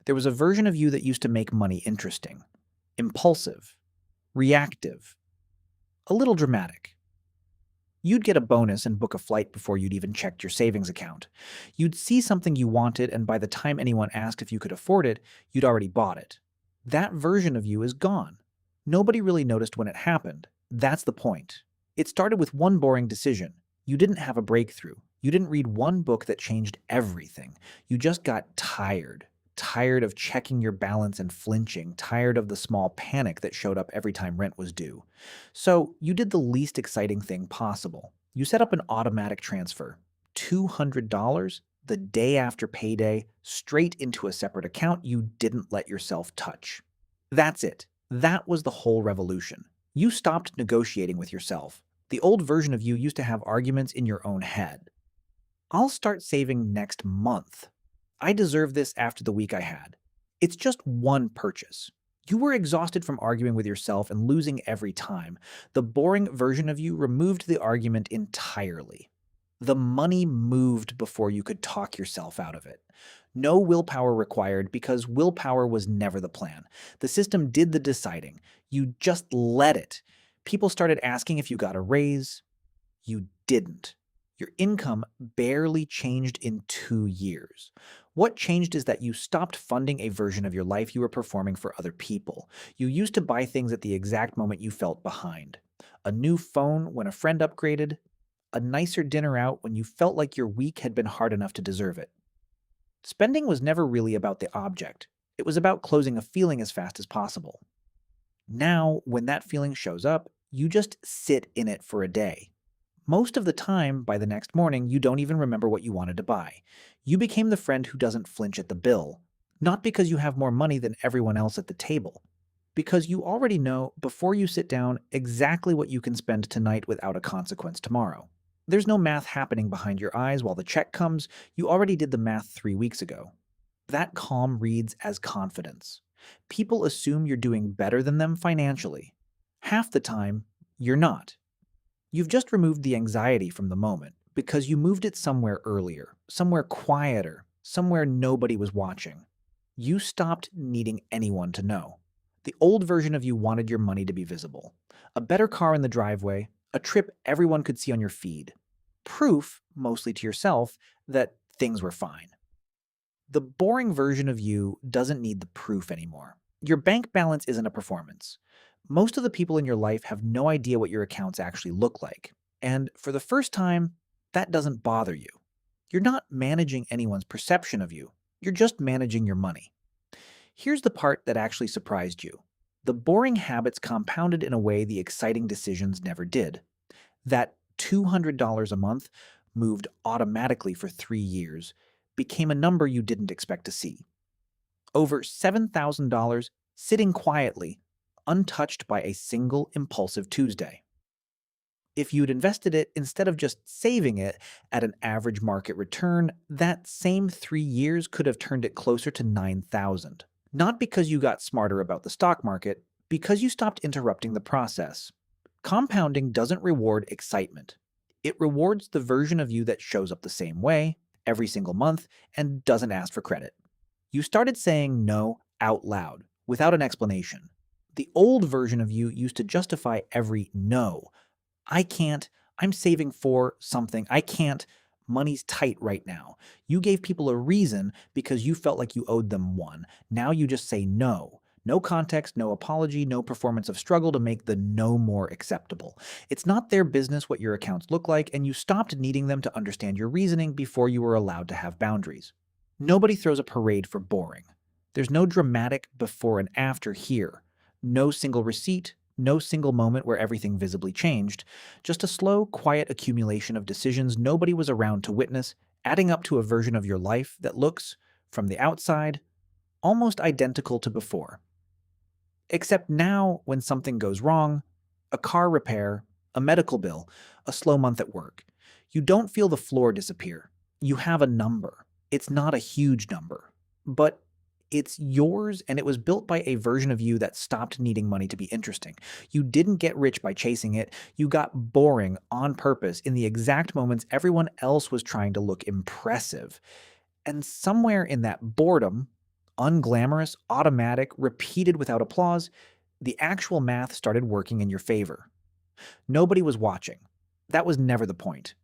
There was a version of you that used to make money interesting, impulsive, reactive, a little dramatic. You'd get a bonus and book a flight before you'd even checked your savings account. You'd see something you wanted, and by the time anyone asked if you could afford it, you'd already bought it. That version of you is gone. Nobody really noticed when it happened. That's the point. It started with one boring decision. You didn't have a breakthrough. You didn't read one book that changed everything. You just got tired. Tired of checking your balance and flinching, tired of the small panic that showed up every time rent was due. So you did the least exciting thing possible. You set up an automatic transfer, $200 the day after payday, straight into a separate account you didn't let yourself touch. That's it. That was the whole revolution. You stopped negotiating with yourself. The old version of you used to have arguments in your own head. I'll start saving next month. I deserve this after the week I had. It's just one purchase. You were exhausted from arguing with yourself and losing every time. The boring version of you removed the argument entirely. The money moved before you could talk yourself out of it. No willpower required because willpower was never the plan. The system did the deciding. You just let it. People started asking if you got a raise. You didn't. Your income barely changed in 2 years. What changed is that you stopped funding a version of your life you were performing for other people. You used to buy things at the exact moment you felt behind. A new phone when a friend upgraded, a nicer dinner out when you felt like your week had been hard enough to deserve it. Spending was never really about the object. It was about closing a feeling as fast as possible. Now, when that feeling shows up, you just sit in it for a day. Most of the time, by the next morning, you don't even remember what you wanted to buy. You became the friend who doesn't flinch at the bill, not because you have more money than everyone else at the table, because you already know before you sit down exactly what you can spend tonight without a consequence tomorrow. There's no math happening behind your eyes while the check comes. You already did the math 3 weeks ago. That calm reads as confidence. People assume you're doing better than them financially. Half the time, you're not. You've just removed the anxiety from the moment because you moved it somewhere earlier, somewhere quieter, somewhere nobody was watching. You stopped needing anyone to know. The old version of you wanted your money to be visible. A better car in the driveway, a trip everyone could see on your feed. Proof, mostly to yourself, that things were fine. The boring version of you doesn't need the proof anymore. Your bank balance isn't a performance. Most of the people in your life have no idea what your accounts actually look like. And for the first time, that doesn't bother you. You're not managing anyone's perception of you. You're just managing your money. Here's the part that actually surprised you. The boring habits compounded in a way the exciting decisions never did. That $200 a month moved automatically for 3 years became a number you didn't expect to see. Over $7,000 sitting quietly, untouched by a single impulsive Tuesday. If you'd invested it instead of just saving it at an average market return, that same 3 years could have turned it closer to 9,000. Not because you got smarter about the stock market, because you stopped interrupting the process. Compounding doesn't reward excitement. It rewards the version of you that shows up the same way, every single month, and doesn't ask for credit. You started saying no out loud, without an explanation. The old version of you used to justify every no. I can't, I'm saving for something, I can't, money's tight right now. You gave people a reason because you felt like you owed them one. Now you just say no. No context, no apology, no performance of struggle to make the no more acceptable. It's not their business what your accounts look like, and you stopped needing them to understand your reasoning before you were allowed to have boundaries. Nobody throws a parade for boring. There's no dramatic before and after here. No single receipt, no single moment where everything visibly changed. Just a slow, quiet accumulation of decisions nobody was around to witness, adding up to a version of your life that looks, from the outside, almost identical to before. Except now, when something goes wrong, a car repair, a medical bill, a slow month at work, you don't feel the floor disappear. You have a number. It's not a huge number, but it's yours, and it was built by a version of you that stopped needing money to be interesting. You didn't get rich by chasing it. You got boring on purpose in the exact moments everyone else was trying to look impressive. And somewhere in that boredom, unglamorous, automatic, repeated without applause, the actual math started working in your favor. Nobody was watching. That was never the point.